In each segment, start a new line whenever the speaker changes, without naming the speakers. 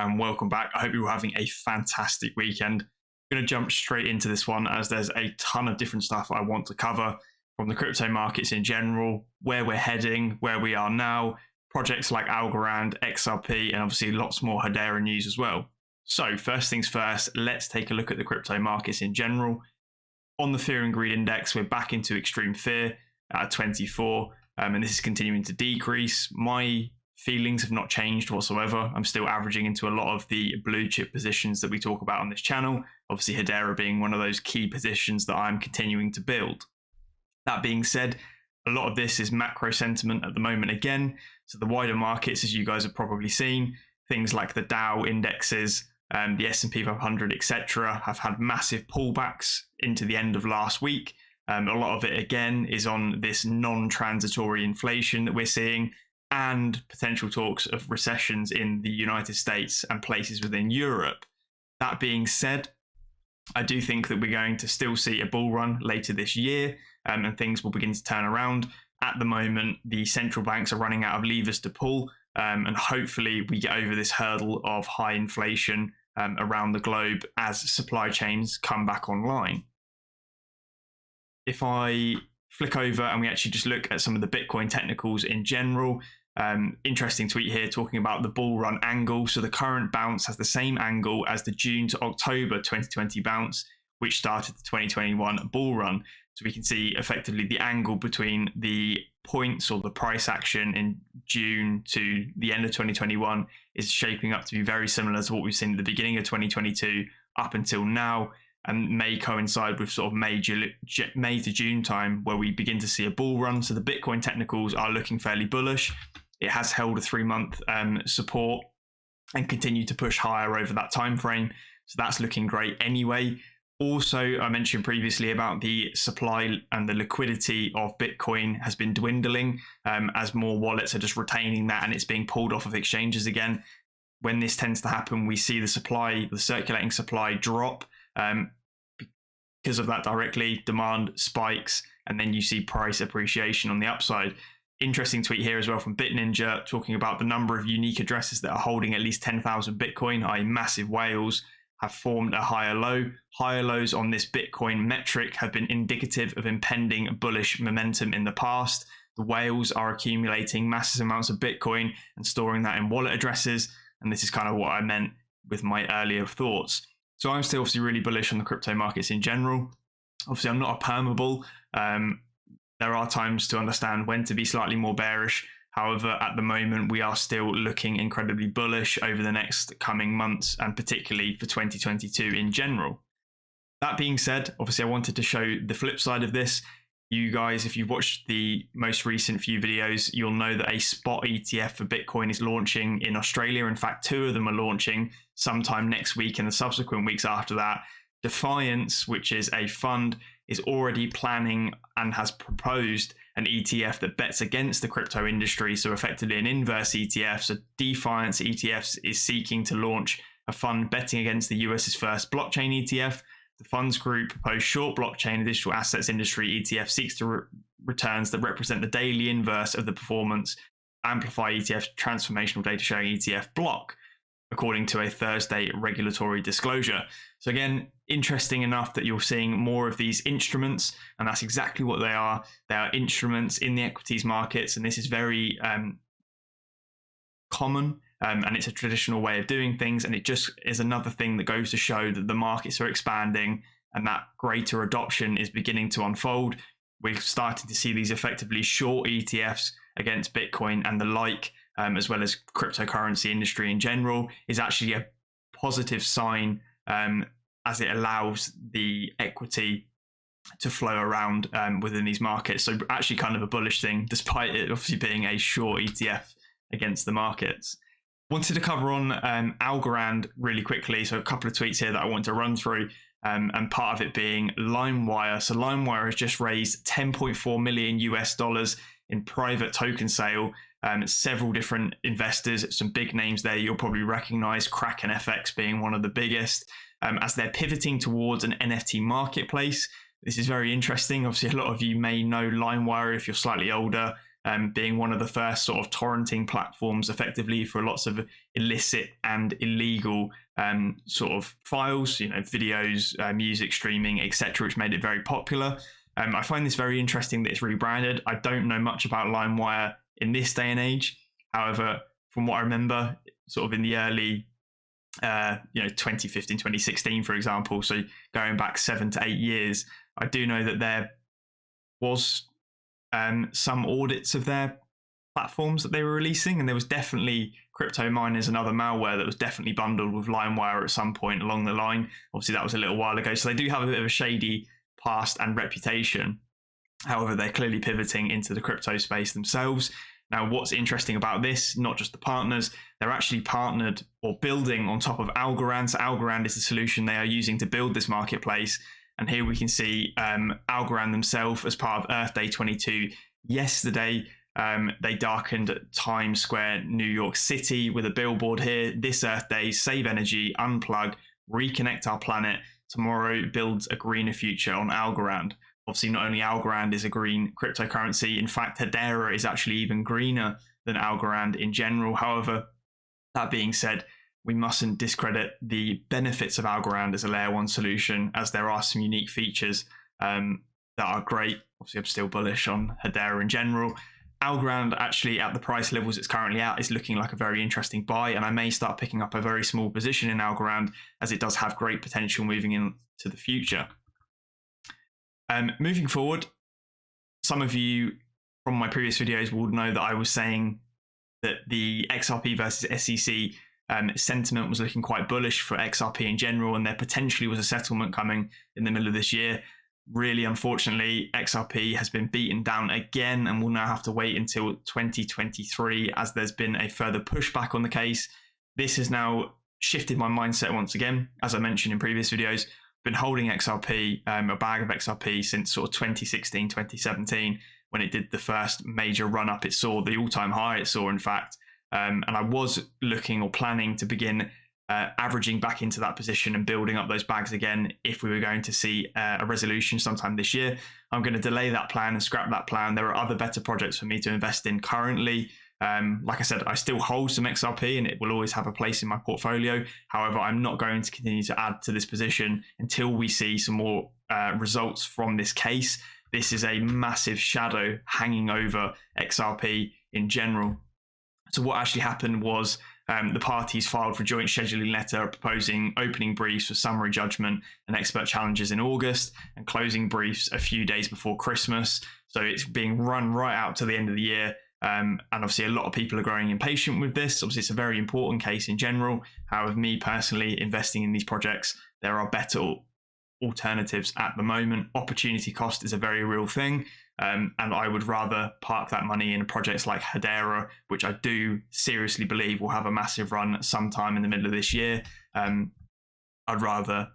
and welcome back. I hope you're having a fantastic weekend. I'm going to jump straight into this one as there's a ton of different stuff I want to cover from the crypto markets in general, where we're heading, where we are now, projects like Algorand, XRP, and obviously lots more Hbar news as well. So first things first, let's take a look at the crypto markets in general. On the fear and greed index, we're back into extreme fear at 24, and this is continuing to decrease. My feelings have not changed whatsoever. I'm still averaging into a lot of the blue chip positions that we talk about on this channel. Obviously, Hbar being one of those key positions that I'm continuing to build. That being said, a lot of this is macro sentiment at the moment again. So the wider markets, as you guys have probably seen, things like the Dow indexes, the S&P 500, etc., have had massive pullbacks into the end of last week. A lot of it, again, is on this non-transitory inflation that we're seeing and potential talks of recessions in the United States and places within Europe. That being said, I do think that we're going to still see a bull run later this year, and things will begin to turn around. At the moment, the central banks are running out of levers to pull, and hopefully we get over this hurdle of high inflation around the globe as supply chains come back online. If I flick over and we actually just look at some of the Bitcoin technicals in general, interesting tweet here talking about the bull run angle. So the current bounce has the same angle as the June to October 2020 bounce, which started the 2021 bull run. So we can see effectively the angle between the points or the price action in June to the end of 2021 is shaping up to be very similar to what we've seen at the beginning of 2022 up until now, and may coincide with sort of May to June time where we begin to see a bull run. So the Bitcoin technicals are looking fairly bullish. It has held a 3-month support and continued to push higher over that time frame. So that's looking great anyway. Also, I mentioned previously about the supply and the liquidity of Bitcoin has been dwindling as more wallets are just retaining that and it's being pulled off of exchanges again. When this tends to happen, we see the supply, the circulating supply drop. Because of that directly, demand spikes, and then you see price appreciation on the upside. Interesting tweet here as well from BitNinja talking about the number of unique addresses that are holding at least 10,000 Bitcoin, i.e. massive whales, have formed a higher low. Higher lows on this Bitcoin metric have been indicative of impending bullish momentum in the past. The whales are accumulating massive amounts of Bitcoin and storing that in wallet addresses, and this is kind of what I meant with my earlier thoughts. So I'm still obviously really bullish on the crypto markets in general. Obviously, I'm not a perma-bull. There are times to understand when to be slightly more bearish. However, at the moment, we are still looking incredibly bullish over the next coming months, and particularly for 2022 in general. That being said, obviously, I wanted to show the flip side of this. You guys, if you've watched the most recent few videos, you'll know that a spot ETF for Bitcoin is launching in Australia. In fact, 2 of them are launching sometime next week and the subsequent weeks after that. Defiance, which is a fund, is already planning and has proposed an ETF that bets against the crypto industry. So effectively an inverse ETF. So Defiance ETFs is seeking to launch a fund betting against the US's first blockchain ETF. The funds group proposed short blockchain and digital assets industry ETF seeks to returns that represent the daily inverse of the performance Amplify ETF transformational data sharing ETF block, according to a Thursday regulatory disclosure. So again, interesting enough that you're seeing more of these instruments, and that's exactly what they are. They are instruments in the equities markets, and this is very common. And it's a traditional way of doing things, and it just is another thing that goes to show that the markets are expanding and that greater adoption is beginning to unfold. We're starting to see these effectively short ETFs against Bitcoin and the like, as well as cryptocurrency industry in general, is actually a positive sign as it allows the equity to flow around within these markets. So actually kind of a bullish thing, despite it obviously being a short ETF against the markets. Wanted to cover on Algorand really quickly. So a couple of tweets here that I want to run through, and part of it being Limewire. So Limewire has just raised $10.4 million in private token sale. Several different investors, some big names there you'll probably recognize, Kraken FX being one of the biggest, as they're pivoting towards an NFT marketplace. This is very interesting. Obviously, a lot of you may know Limewire if you're slightly older. being one of the first sort of torrenting platforms effectively for lots of illicit and illegal sort of files, videos, music streaming, etc., which made it very popular. I find this very interesting that it's rebranded. I don't know much about Limewire in this day and age. However, from what I remember, sort of in the early 2015, 2016, for example, so going back 7 to 8 years, I do know that there was some audits of their platforms that they were releasing, and there was definitely crypto miners and other malware that was definitely bundled with Limewire at some point along the line. Obviously, that was a little while ago, so they do have a bit of a shady past and reputation. However, they're clearly pivoting into the crypto space themselves. Now, what's interesting about this, not just the partners, they're actually partnered or building on top of Algorand. So Algorand is the solution they are using to build this marketplace. And here we can see Algorand themselves as part of Earth Day 22 yesterday. They darkened Times Square, New York City with a billboard here. This Earth Day, save energy, unplug, reconnect our planet. Tomorrow builds a greener future on Algorand. Obviously, not only Algorand is a green cryptocurrency, in fact, Hedera is actually even greener than Algorand in general. However, that being said, we mustn't discredit the benefits of Algorand as a layer one solution, as there are some unique features that are great. Obviously, I'm still bullish on Hedera in general. Algorand, actually, at the price levels it's currently at, is looking like a very interesting buy, and I may start picking up a very small position in Algorand, as it does have great potential moving into the future. Moving forward, some of you from my previous videos will know that I was saying that the XRP versus SEC sentiment was looking quite bullish for XRP in general, and there potentially was a settlement coming in the middle of this year. Really, unfortunately, XRP has been beaten down again and will now have to wait until 2023, as there's been a further pushback on the case. This has now shifted my mindset once again. As I mentioned in previous videos, been holding XRP, a bag of XRP, since sort of 2016, 2017, when it did the first major run up. It saw the all-time high it saw, in fact. And I was looking or planning to begin averaging back into that position and building up those bags again if we were going to see a resolution sometime this year. I'm going to delay that plan and scrap that plan. There are other better projects for me to invest in currently. Like I said, I still hold some XRP and it will always have a place in my portfolio. However, I'm not going to continue to add to this position until we see some more results from this case. This is a massive shadow hanging over XRP in general. So what actually happened was the parties filed for a joint scheduling letter proposing opening briefs for summary judgment and expert challenges in August, and closing briefs a few days before Christmas. So it's being run right out to the end of the year. And obviously a lot of people are growing impatient with this. Obviously it's a very important case in general. However, me personally investing in these projects, there are better alternatives at the moment. Opportunity cost is a very real thing. And I would rather park that money in projects like Hedera, which I do seriously believe will have a massive run sometime in the middle of this year. I'd rather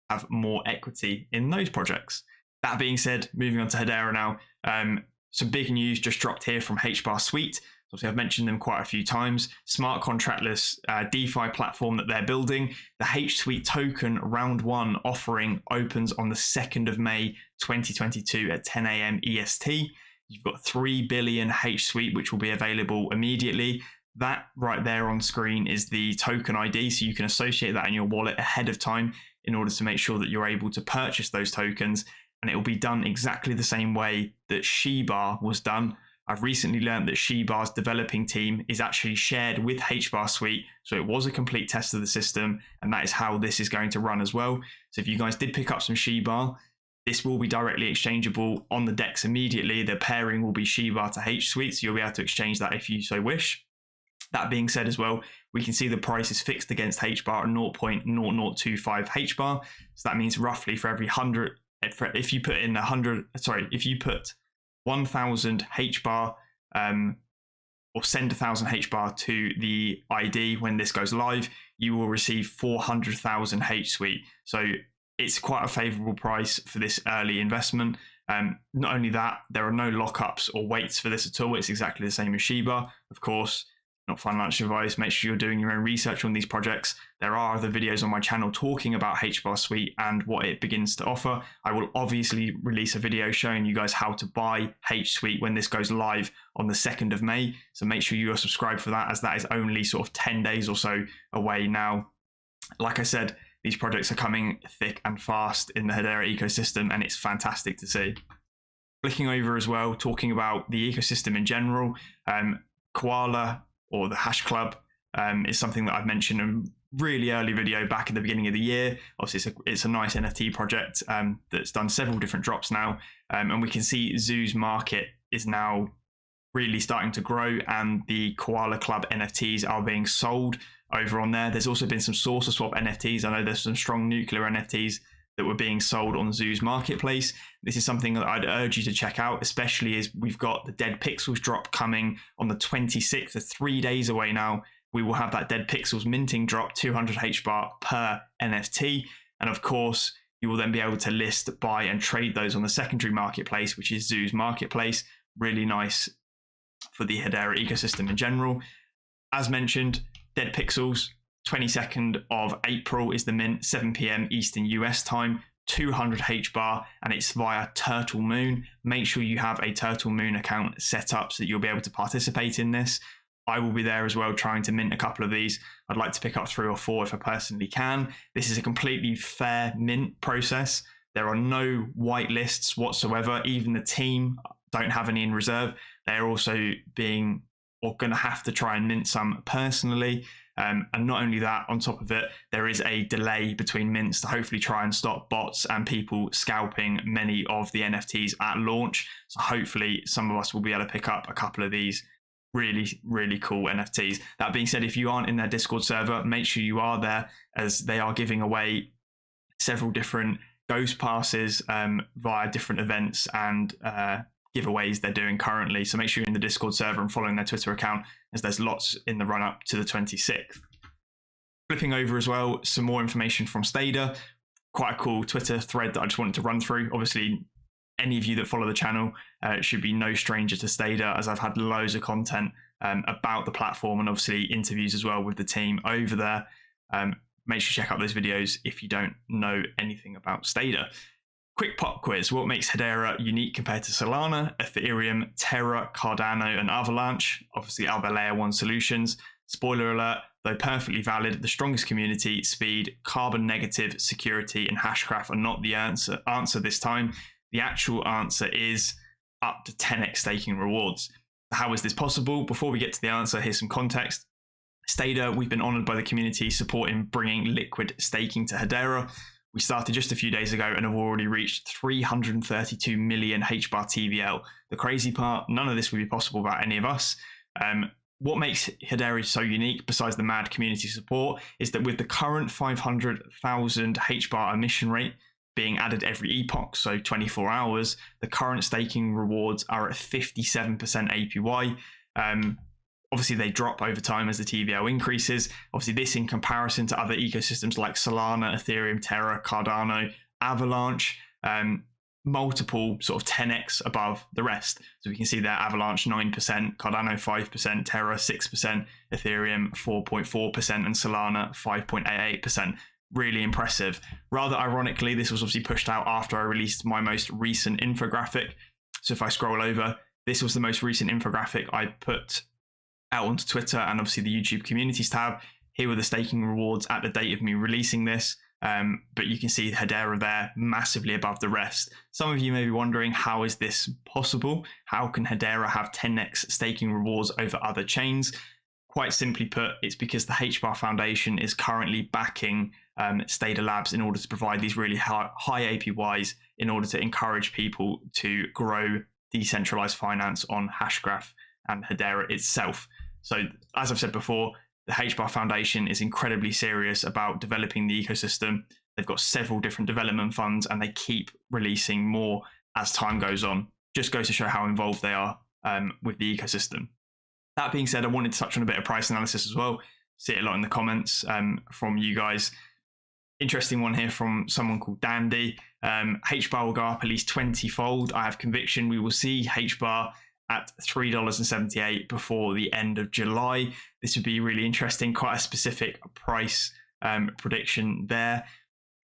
have more equity in those projects. That being said, moving on to Hedera now. Some big news just dropped here from Hsuite. Obviously, I've mentioned them quite a few times. Smart contractless DeFi platform that they're building. The Hsuite token round one offering opens on the 2nd of May 2022 at 10 a.m. EST. You've got 3 billion Hsuite, which will be available immediately. That right there on screen is the token ID, so you can associate that in your wallet ahead of time in order to make sure that you're able to purchase those tokens. And it will be done exactly the same way that SHIBAR was done. I've recently learned that SHIBAR's developing team is actually shared with Hsuite, so it was a complete test of the system, and that is how this is going to run as well. So if you guys did pick up some SHIBAR, this will be directly exchangeable on the DEX immediately. The pairing will be SHIBAR to Hsuite, so you'll be able to exchange that if you so wish. That being said as well, we can see the price is fixed against Hbar at 0.0025 Hbar. So that means roughly for every 100, if you put in 1,000 Hbar or send 1,000 Hbar to the ID when this goes live, you will receive 400,000 Hsuite. So it's quite a favorable price for this early investment. Not only that, there are no lockups or waits for this at all. It's exactly the same as SHIBAR. Of course, not financial advice. Make sure you're doing your own research on these projects. There are other videos on my channel talking about Hsuite and what it begins to offer. I will obviously release a video showing you guys how to buy Hsuite when this goes live on the 2nd of May. So make sure you are subscribed for that, as that is only sort of 10 days or so away now. Like I said, these projects are coming thick and fast in the Hedera ecosystem, and it's fantastic to see. Flicking over as well, talking about the ecosystem in general, Koala, or the Hash Club, is something that I've mentioned in a really early video back at the beginning of the year. Obviously, it's a nice NFT project that's done several different drops now, and we can see ZUSE market is now really starting to grow, and the Koala Club NFTs are being sold over on there. There's also been some Source Swap NFTs. I know there's some strong nuclear NFTs that were being sold on ZUSE marketplace. This is something that I'd urge you to check out, especially as we've got the Dead Pixels drop coming on the 26th, so 3 days away now. We will have that Dead Pixels minting drop, 200 Hbar per NFT. And of course, you will then be able to list, buy and trade those on the secondary marketplace, which is ZUSE marketplace. Really nice for the Hedera ecosystem in general. As mentioned, Dead Pixels, 22nd of April is the mint, 7 p.m. Eastern US time, 200 Hbar, and it's via Turtle Moon. Make sure you have a Turtle Moon account set up so that you'll be able to participate in this. I will be there as well, trying to mint a couple of these. I'd like to pick up 3 or 4 if I personally can. This is a completely fair mint process. There are no white lists whatsoever. Even the team don't have any in reserve. They're also being, or going to have to try and mint some personally. And not only that, on top of it, there is a delay between mints to hopefully try and stop bots and people scalping many of the NFTs at launch. So hopefully some of us will be able to pick up a couple of these really, really cool NFTs. That being said, if you aren't in their Discord server, make sure you are there, as they are giving away several different ghost passes via different events and giveaways they're doing currently. So make sure you're in the Discord server and following their Twitter account, as there's lots in the run up to the 26th. Flipping over as well, some more information from Stader. Quite a cool Twitter thread that I just wanted to run through. Obviously, any of you that follow the channel should be no stranger to Stader, as I've had loads of content about the platform and obviously interviews as well with the team over there. Make sure you check out those videos if you don't know anything about Stader. Quick pop quiz. What makes Hedera unique compared to Solana, Ethereum, Terra, Cardano, and Avalanche? Obviously, other layer 1 solutions. Spoiler alert, though perfectly valid, the strongest community, speed, carbon negative, security, and hashgraph are not the answer this time. The actual answer is up to 10x staking rewards. How is this possible? Before we get to the answer, here's some context. Stader, we've been honored by the community supporting bringing liquid staking to Hedera. We started just a few days ago and have already reached 332 million Hbar TVL. The crazy part, none of this would be possible without any of us. What makes Hedera so unique, besides the mad community support, is that with the current 500,000 Hbar emission rate being added every epoch, so 24 hours, the current staking rewards are at 57% APY. Obviously, they drop over time as the TVL increases. Obviously, this in comparison to other ecosystems like Solana, Ethereum, Terra, Cardano, Avalanche, multiple sort of 10x above the rest. So we can see there Avalanche 9%, Cardano 5%, Terra 6%, Ethereum 4.4%, and Solana 5.88%. Really impressive. Rather ironically, this was obviously pushed out after I released my most recent infographic. So if I scroll over, this was the most recent infographic I put out onto Twitter and obviously the YouTube communities tab. Here were the staking rewards at the date of me releasing this. But you can see Hedera there massively above the rest. Some of you may be wondering, how is this possible? How can Hedera have 10x staking rewards over other chains? Quite simply put, it's because the Hbar Foundation is currently backing Stader Labs in order to provide these really high APYs in order to encourage people to grow decentralized finance on Hashgraph and Hedera itself. So as I've said before, the Hbar Foundation is incredibly serious about developing the ecosystem. They've got several different development funds and they keep releasing more as time goes on. Just goes to show how involved they are with the ecosystem. That being said, I wanted to touch on a bit of price analysis as well. See it a lot in the comments from you guys. Interesting one here from someone called Dandy. Hbar will go up at least 20-fold. I have conviction we will see Hbar at $3.78 before the end of July. This would be really interesting, quite a specific price prediction there.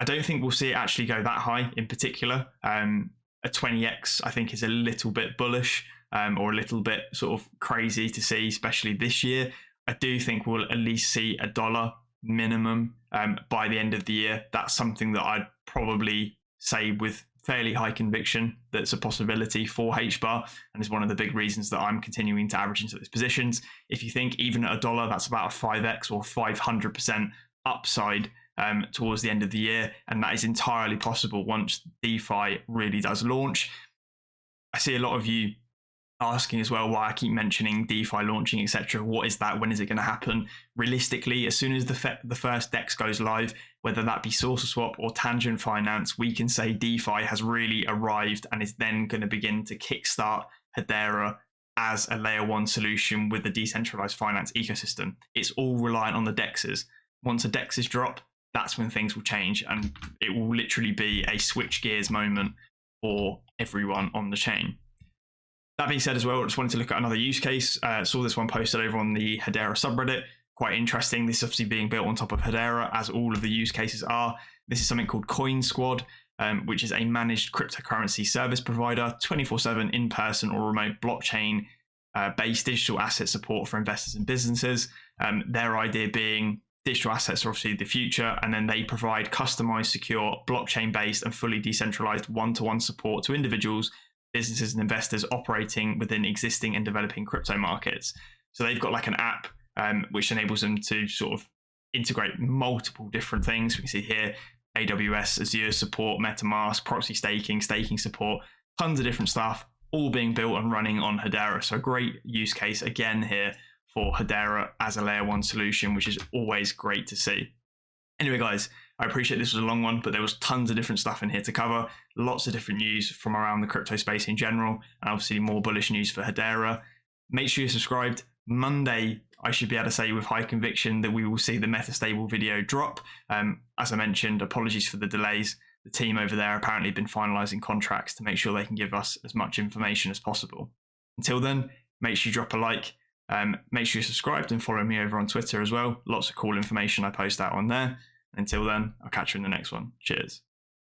I don't think we'll see it actually go that high in particular. A 20x I think is a little bit bullish, or a little bit sort of crazy to see, especially this year. I do think we'll at least see $1 minimum by the end of the year. That's something that I'd probably say with fairly high conviction that's a possibility for Hbar, and is one of the big reasons that I'm continuing to average into those positions. If you think even at $1, that's about a 5x or 500% upside towards the end of the year, and that is entirely possible once DeFi really does launch. I see a lot of you asking as well why I keep mentioning DeFi launching, etc. What is that? When is it going to happen? Realistically, as soon as the first DEX goes live, whether that be SourceSwap or Tangent Finance, we can say DeFi has really arrived and is then going to begin to kickstart Hedera as a layer one solution with the decentralized finance ecosystem. It's all reliant on the DEXs. Once the DEXs drop, that's when things will change, and it will literally be a switch gears moment for everyone on the chain. That being said as well, I just wanted to look at another use case. Saw this one posted over on the Hedera subreddit. Quite interesting. This is obviously being built on top of Hedera, as all of the use cases are. This is something called COINSQUAD, which is a managed cryptocurrency service provider, 24/7 in-person or remote blockchain-based digital asset support for investors and businesses. Their idea being digital assets are obviously the future, and then they provide customized, secure, blockchain-based and fully decentralized one-to-one support to individuals, businesses and investors operating within existing and developing crypto markets. So they've got like an app which enables them to sort of integrate multiple different things. We can see here AWS, Azure support, MetaMask, proxy staking, staking support, tons of different stuff, all being built and running on Hedera. So a great use case again here for Hedera as a layer one solution, which is always great to see. Anyway, guys, I appreciate this was a long one, but there was tons of different stuff in here to cover. Lots of different news from around the crypto space in general, and obviously more bullish news for Hedera. Make sure you're subscribed. Monday, I should be able to say with high conviction that we will see the metastable video drop. As I mentioned, apologies for the delays. The team over there apparently been finalizing contracts to make sure they can give us as much information as possible. Until then, make sure you drop a like. Make sure you're subscribed and follow me over on Twitter as well. Lots of cool information I post out on there. Until then, I'll catch you in the next one. Cheers.